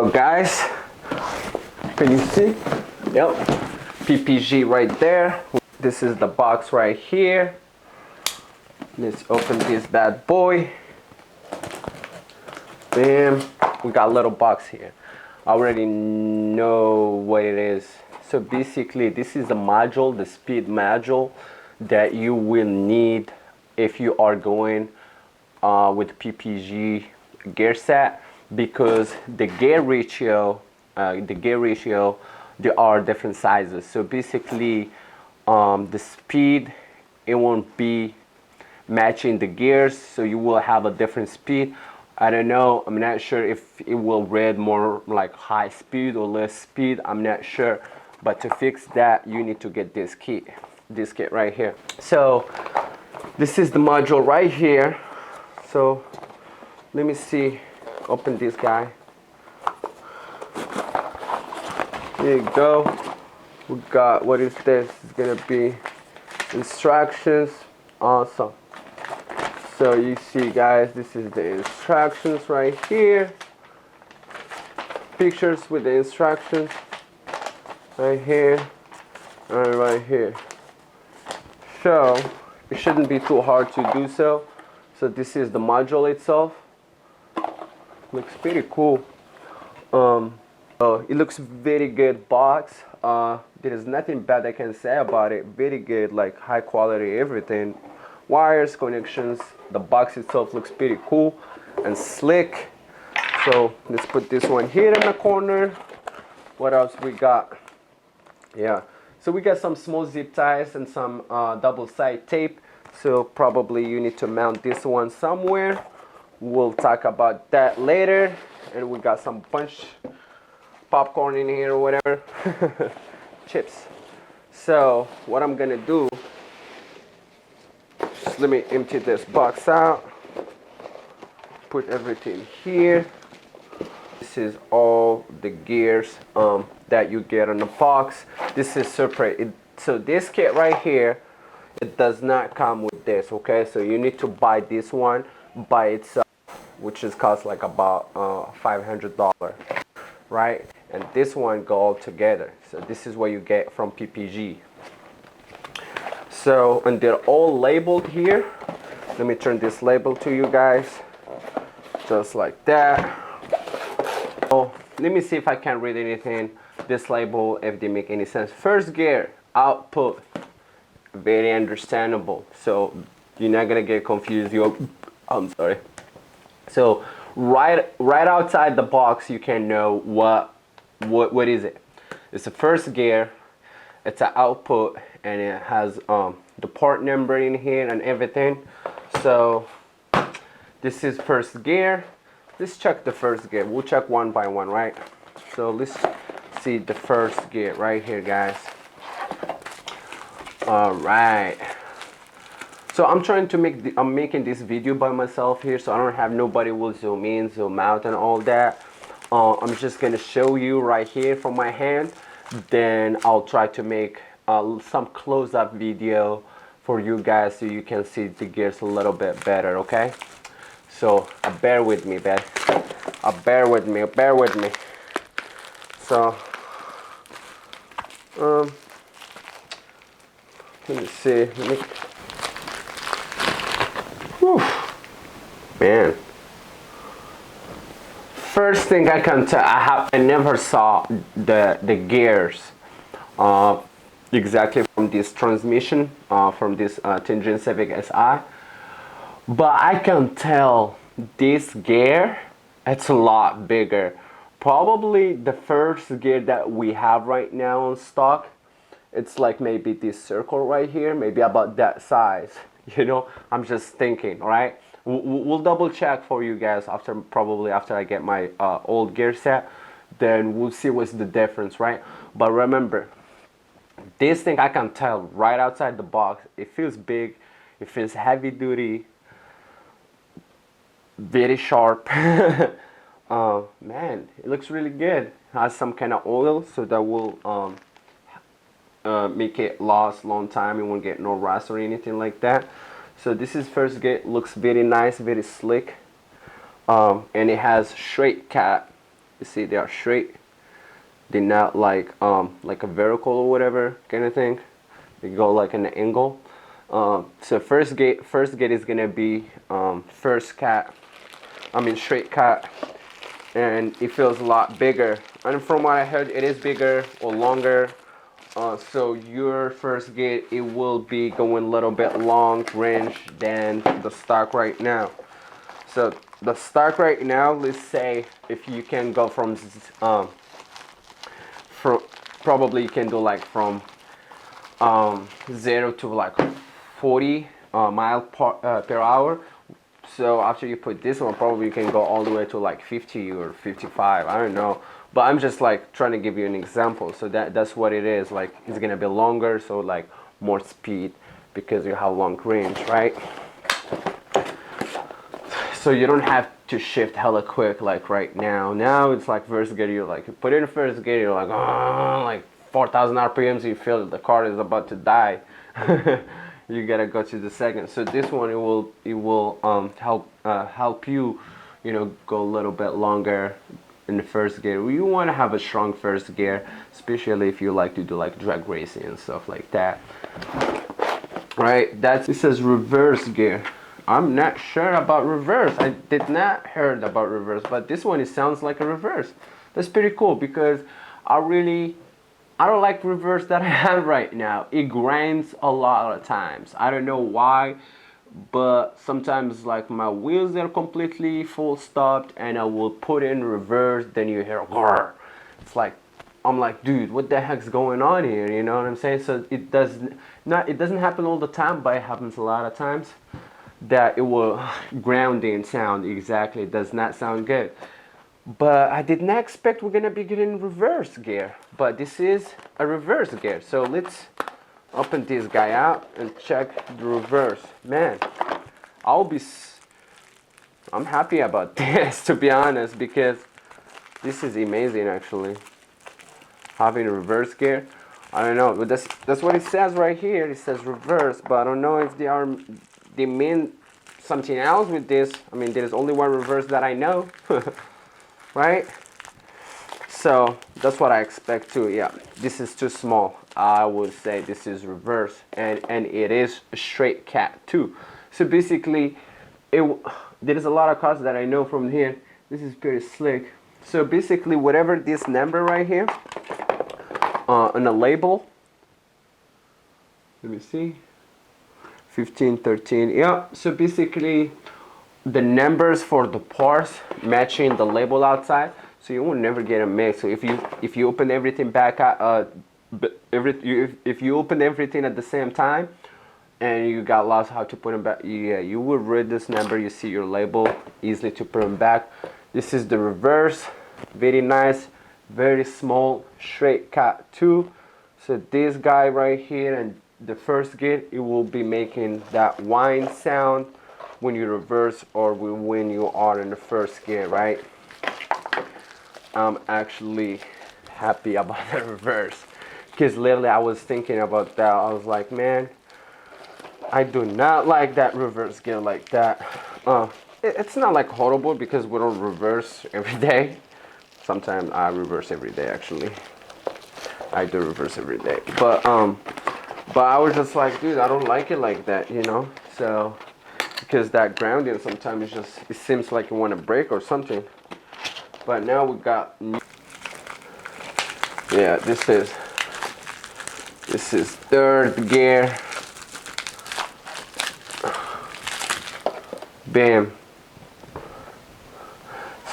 So guys, can you see? Yep, PPG right there. This is the box right here. Let's open this bad boy. Bam, we got a little box here. I already know what it is. So basically this is the module, the speed module that you will need if you are going with PPG gear set, because the gear ratio, there are different sizes. So basically the speed, it won't be matching the gears, so you will have a different speed. I don't know, I'm not sure if it will read more like high speed or less speed, I'm not sure. But to fix that, you need to get this kit right here. So this is the module right here. So let me see, open this guy. There you go. We got, what is this? It's gonna be instructions. Awesome. So you see guys, this is the instructions right here. Pictures with the instructions right here and right here. So it shouldn't be too hard to do so. So this is the module itself. Looks pretty cool. It looks very good box. There is nothing bad I can say about it. Very good, like high quality everything. Wires, connections. The box itself looks pretty cool and slick. So let's put this one here in the corner. What else we got? Yeah, so we got some small zip ties and some double side tape. So probably you need to mount this one somewhere. We'll talk about that later. And we got some bunch popcorn in here or whatever. Chips. So what I'm gonna do, just let me empty this box out, put everything here. This is all the gears that you get on the box. This is separate. So this kit right here, it does not come with this, okay? So you need to buy this one by itself, which is cost like about $500, right? And this one go all together. So this is what you get from PPG. So, and they're all labeled here. Let me turn this label to you guys, just like that. Oh, let me see if I can read anything, this label, if they make any sense. First gear, output, very understandable. So you're not gonna get confused. I'm sorry. So right outside the box, you can know what is it. It's the first gear, it's an output, and it has the part number in here and everything. So this is first gear. Let's check the first gear. We'll check one by one, right? So let's see the first gear right here, guys. All right. So I'm making this video by myself here, so I don't have nobody will zoom in, zoom out, and all that. I'm just gonna show you right here from my hand. Then I'll try to make some close-up video for you guys so you can see the gears a little bit better, okay? So bear with me, bear with me. So let me see. Whew. Man. First thing I can tell, I never saw the gears exactly from this transmission, from this Ppg Civic SI. But I can tell this gear, it's a lot bigger. Probably the first gear that we have right now on stock, it's like maybe this circle right here, maybe about that size. You know, I'm just thinking, right? We'll double check for you guys probably after I get my old gear set. Then we'll see what's the difference, right? But remember, this thing I can tell right outside the box. It feels big, it feels heavy duty, very sharp. Man, it looks really good. It has some kind of oil, so that will make it last long time. It won't get no rust or anything like that. So this is first gear. Looks very nice, very slick, and it has straight cat You see, they are straight. They're not like a vertical or whatever kind of thing. They go like an angle. So first gate is gonna be straight cat, and it feels a lot bigger. And from what I heard, it is bigger or longer. So your first gate, it will be going a little bit long range than the stock right now. So the stock right now, let's say if you can go from probably you can do like from 0 to like 40 mile per hour. So after you put this one, probably you can go all the way to like 50 or 55. I don't know, but I'm just like trying to give you an example. So that's what it is. Like it's gonna be longer, so like more speed because you have long range, right? So you don't have to shift hella quick like right now. Now it's like first gear, you like put in first gear, you're like 4,000 RPMs. You feel that the car is about to die. You gotta go to the second. So this one, it will help you, go a little bit longer in the first gear. You want to have a strong first gear, especially if you like to do like drag racing and stuff like that. Right? It says reverse gear. I'm not sure about reverse. I did not heard about reverse, but this one, it sounds like a reverse. That's pretty cool because I don't like reverse that I have right now. It grinds a lot of times. I don't know why, but sometimes like my wheels are completely full stopped and I will put in reverse, then you hear grrr. It's like, I'm like, dude, what the heck's going on here? You know what I'm saying? So it doesn't happen all the time, but it happens a lot of times that it will grounding sound. Exactly, it does not sound good. But I did not expect we're gonna be getting reverse gear, but this is a reverse gear. So let's open this guy out and check the reverse. Man, I'm happy about this, to be honest, because this is amazing actually. Having a reverse gear, I don't know, but that's what it says right here. It says reverse, but I don't know if they mean something else with this. I mean, there's only one reverse that I know. Right? So that's what I expect too. Yeah, this is too small. I would say this is reverse, and it is a straight cat too. So basically, there is a lot of cars that I know from here. This is pretty slick. So basically, whatever this number right here on the label. Let me see. 15, 13. Yeah. So basically, the numbers for the parts matching the label outside, so you will never get a mix. So if you open everything back if you open everything at the same time and you got lost how to put them back, yeah, you will read this number, you see your label, easily to put them back. This is the reverse, very nice, very small, straight cut too. So this guy right here and the first gear, it will be making that whine sound when you reverse or when you are in the first gear, right? I'm actually happy about the reverse because literally I was thinking about that. I was like, man, I do not like that reverse gear like that. It's not like horrible because we don't reverse every day. Sometimes I reverse every day actually. I do reverse every day, but I was just like, dude, I don't like it like that, So because that grounding sometimes it seems like you want to break or something. But now we got, yeah, this is third gear. Bam.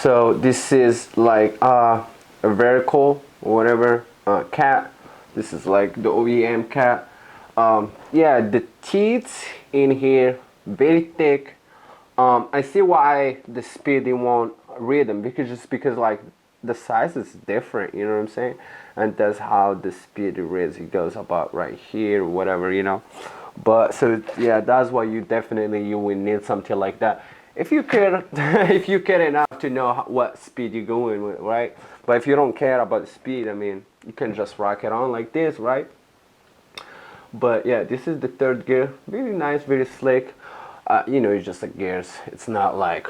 So this is like a vertical or whatever cat. This is like the OEM cat. Yeah, the teeth in here very thick. I see why the speed they won't read them because like the size is different, you know what I'm saying? And that's how the speed reads. It goes about right here, whatever, But so yeah, that's why you will need something like that. If you care, if you care enough to know what speed you're going with, right? But if you don't care about the speed, I mean, you can just rock it on like this, right? But yeah, this is the third gear. Very nice, very slick. It's just like gears. It's not like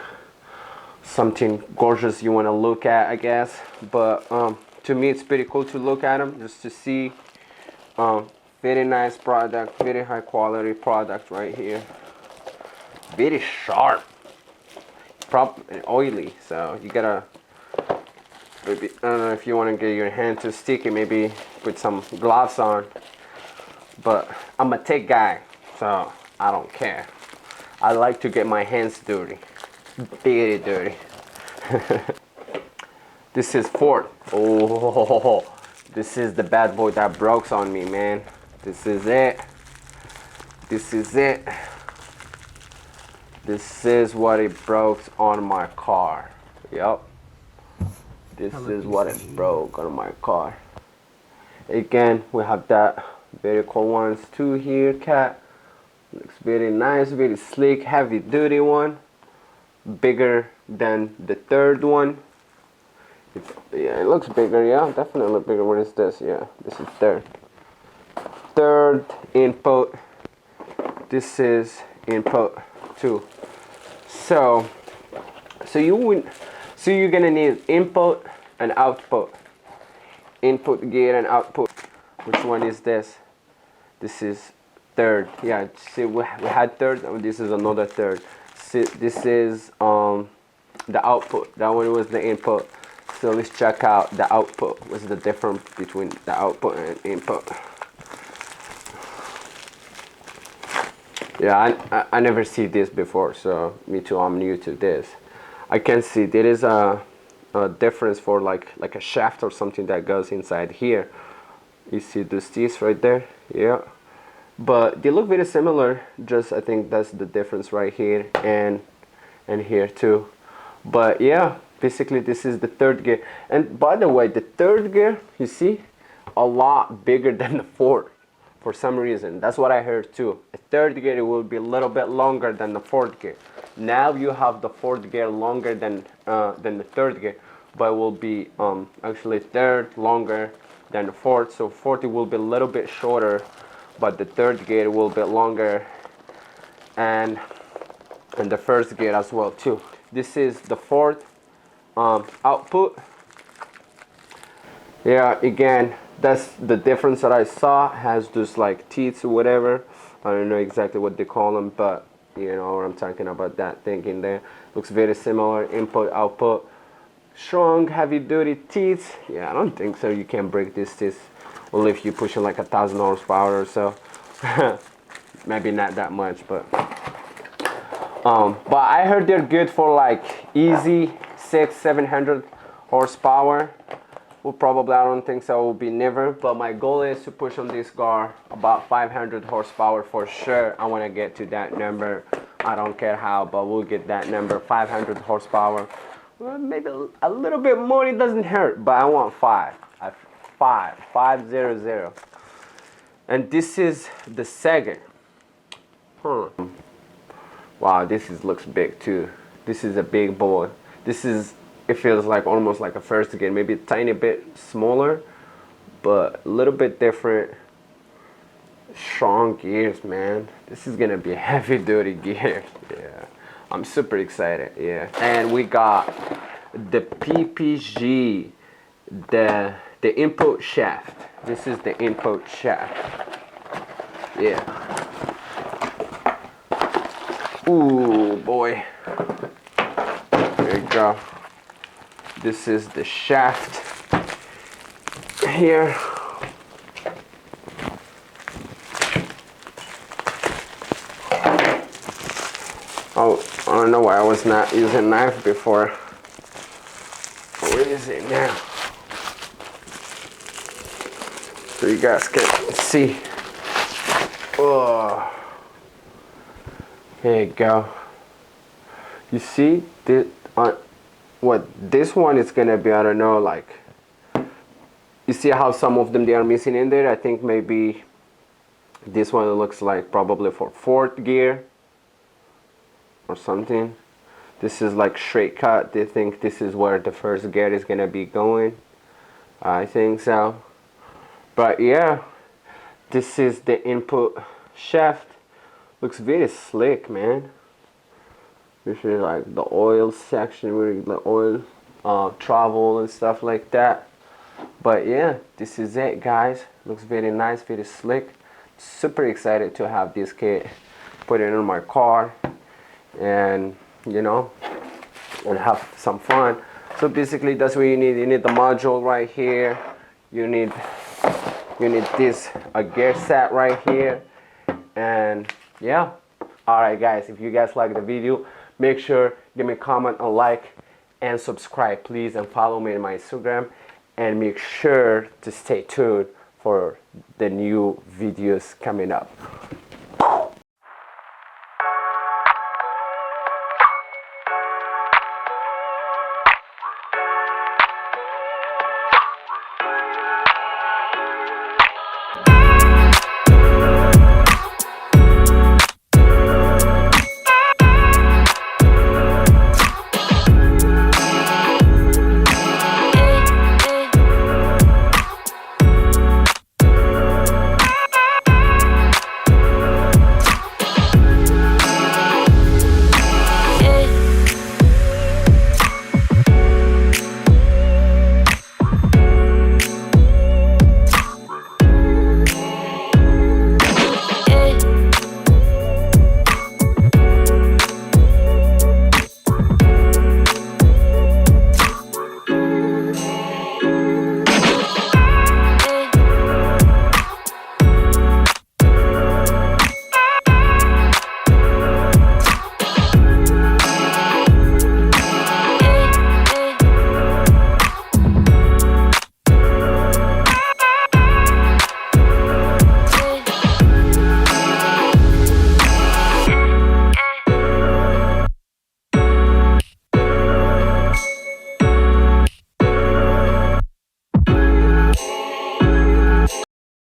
something gorgeous you want to look at, I guess. But to me, it's pretty cool to look at them just to see. Very nice product, very high quality product right here. Very sharp, and oily. So you gotta, maybe, I don't know if you want to get your hand too sticky, maybe put some gloves on. But I'm a tech guy, so I don't care. I like to get my hands dirty, very dirty. This is Ford. Oh, this is the bad boy that broke on me, man. This is it. This is it. This is what it broke on my car. Yup. This is what it broke on my car. Again, we have that very cool ones too here, cat. Looks very nice, very slick, heavy duty one. Bigger than the third one. Yeah, it looks bigger, yeah, definitely bigger. What is this? Yeah, this is third input. This is input 2. So you're gonna need input and output. Input gear and output. Which one is this? This is third. Yeah, see, we had third, and this is another third. See, this is the output. That one was the input. So let's check out the output. What's the difference between the output and input? Yeah, I never see this before, so me too, I'm new to this. I can see there is a difference for like a shaft or something that goes inside here. You see these teeth right there? Yeah. But they look very similar, just I think that's the difference right here and here too. But yeah, basically this is the third gear. And by the way, the third gear, you see, a lot bigger than the fourth for some reason. That's what I heard too. The third gear will be a little bit longer than the fourth gear. Now you have the fourth gear longer than the third gear, but it will be actually third longer than the fourth. So fourth will be a little bit shorter, but the third gear will be longer, and the first gear as well too. This is the fourth output. Yeah, again, that's the difference that I saw. Has those like teeth or whatever. I don't know exactly what they call them, but you know what I'm talking about. That thing in there looks very similar. Input, output, strong, heavy duty teeth. Yeah, I don't think so. You can break these teeth only if you're pushing like 1,000 horsepower or so. Maybe not that much, but I heard they're good for like easy 600-700 horsepower. Well, probably I don't think so, will be never, but my goal is to push on this car about 500 horsepower for sure. I want to get to that number. I don't care how, but we'll get that number, 500 horsepower. Well, maybe a little bit more, it doesn't hurt, but I want 500. And this is the second. Wow, looks big too. This is a big boy. It feels like almost like a first gear, maybe a tiny bit smaller, but a little bit different. Strong gears, man. This is gonna be a heavy duty gear. Yeah, I'm super excited. Yeah, and we got the PPG, the input shaft. This is the input shaft. Yeah. Ooh boy. There you go. This is the shaft here. Oh, I don't know why I was not using a knife before. Where is it now? So you guys can see. Oh, here you go. You see this? What this one is gonna be, I don't know, like, you see how some of them they are missing in there. I think maybe this one looks like probably for fourth gear or something. This is like straight cut. They think this is where the first gear is gonna be going. I think so. But yeah, this is the input shaft. Looks very slick, man. This is like the oil section where the oil travel and stuff like that. But yeah, this is it, guys. Looks very nice, very slick. Super excited to have this kit, put it in my car, and you know, and have some fun. So basically that's what you need. You need the module right here. You need this a gear set right here, and yeah. All right, guys, if you guys like the video, make sure give me a comment, a like, and subscribe, please, and follow me on my Instagram, and make sure to stay tuned for the new videos coming up.